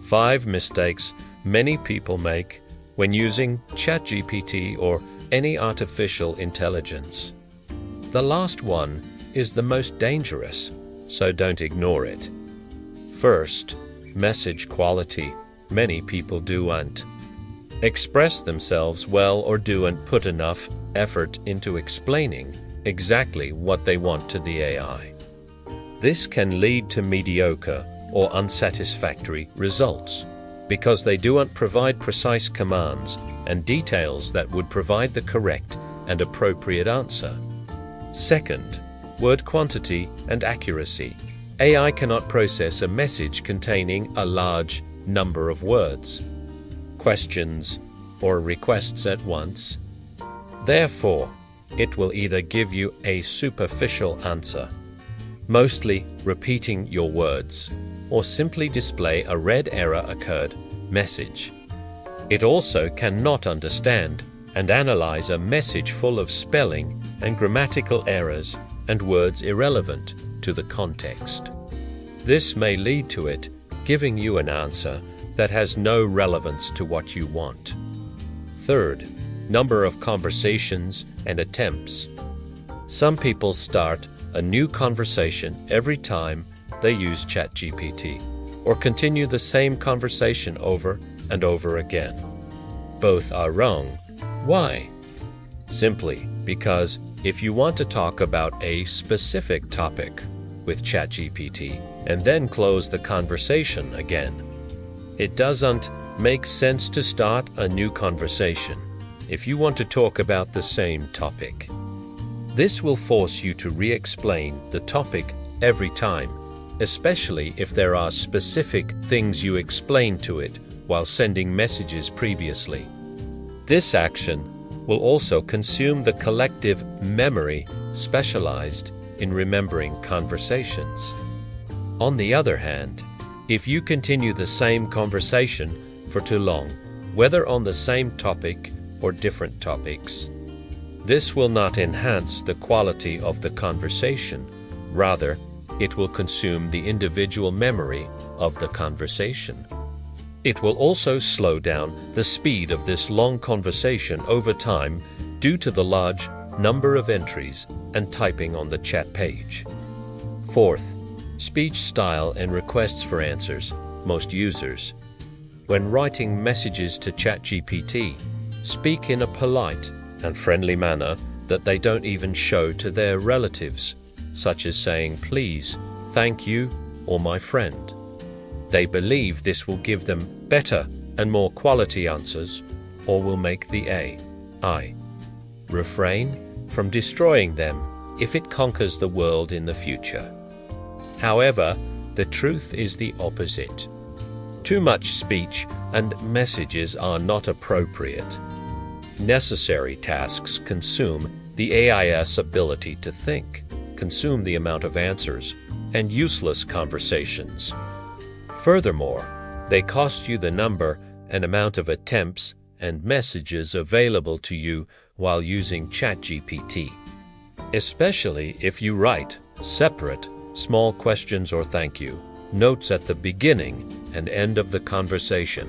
5 mistakes many people make when using ChatGPT or any artificial intelligence. The last one is the most dangerous, so don't ignore it. First, message quality. Many people don't express themselves well or don't put enough effort into explaining exactly what they want to the AI. This can lead to mediocre or unsatisfactory results because they don't provide precise commands and details that would provide the correct and appropriate answer. Second, word quantity and accuracy. AI cannot process a message containing a large number of words, questions, or requests at once. Therefore, it will either give you a superficial answer, mostly repeating your words, or simply display a red error occurred message. It also cannot understand and analyze a message full of spelling and grammatical errors and words irrelevant to the context. This may lead to it giving you an answer that has no relevance to what you want. Third, number of conversations and attempts. Some people start a new conversation every time they use ChatGPT, or continue the same conversation over and over again. Both are wrong. Why? Simply because if you want to talk about a specific topic with ChatGPT and then close the conversation again, it doesn't make sense to start a new conversation if you want to talk about the same topic. This will force you to re-explain the topic every time, especially if there are specific things you explained to it while sending messages previously. This action will also consume the collective memory specialized in remembering conversations. On the other hand, if you continue the same conversation for too long, whether on the same topic or different topics, this will not enhance the quality of the conversation. Rather, it will consume the individual memory of the conversation. It will also slow down the speed of this long conversation over time due to the large number of entries and typing on the chat page. Fourth, speech style and requests for answers. Most users, when writing messages to ChatGPT, speak in a polite and friendly manner that they don't even show to their relatives, such as saying please, thank you, or my friend. They believe this will give them better and more quality answers, or will make the AI refrain from destroying them if it conquers the world in the future. However, the truth is the opposite. Too much speech and messages are not appropriate. Necessary tasks consume the AI's ability to think, consume the amount of answers, and useless conversations. Furthermore, they cost you the number and amount of attempts and messages available to you while using ChatGPT, especially if you write separate small questions or thank you notes at the beginning and end of the conversation.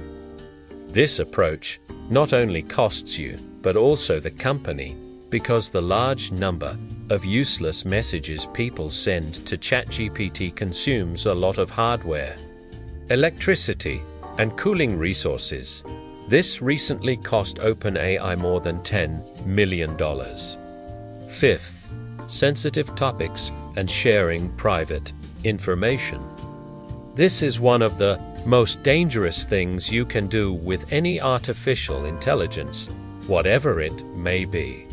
This approach not only costs you, but also the company, because the large number of useless messages people send to ChatGPT consumes a lot of hardware, electricity, and cooling resources. This recently cost OpenAI more than $10 million. Fifth, sensitive topics and sharing private information. This is one of the most dangerous things you can do with any artificial intelligence, whatever it may be.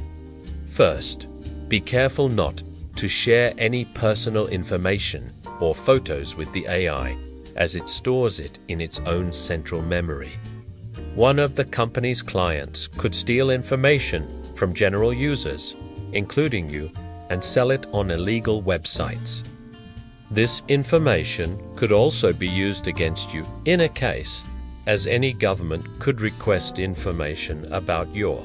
First, be careful not to share any personal information or photos with the AI, as it stores it in its own central memory. One of the company's clients could steal information from general users, including you, and sell it on illegal websites. This information could also be used against you in a case, as any government could request information about your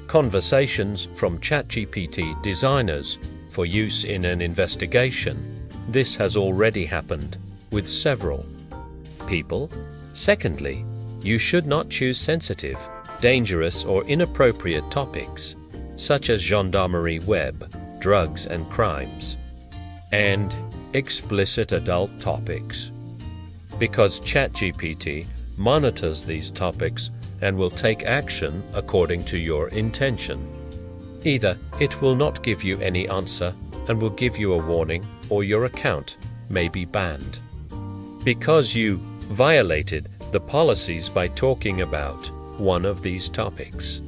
conversations from ChatGPT designers for use in an investigation. This has already happened with several people Secondly, you should not choose sensitive, dangerous, or inappropriate topics, such as gendarmerie web, drugs and crimes, and explicit adult topics, because ChatGPT monitors these topics and will take action according to your intention. Either it will not give you any answer and will give you a warning, or your account may be banned, because you violated the policies by talking about one of these topics.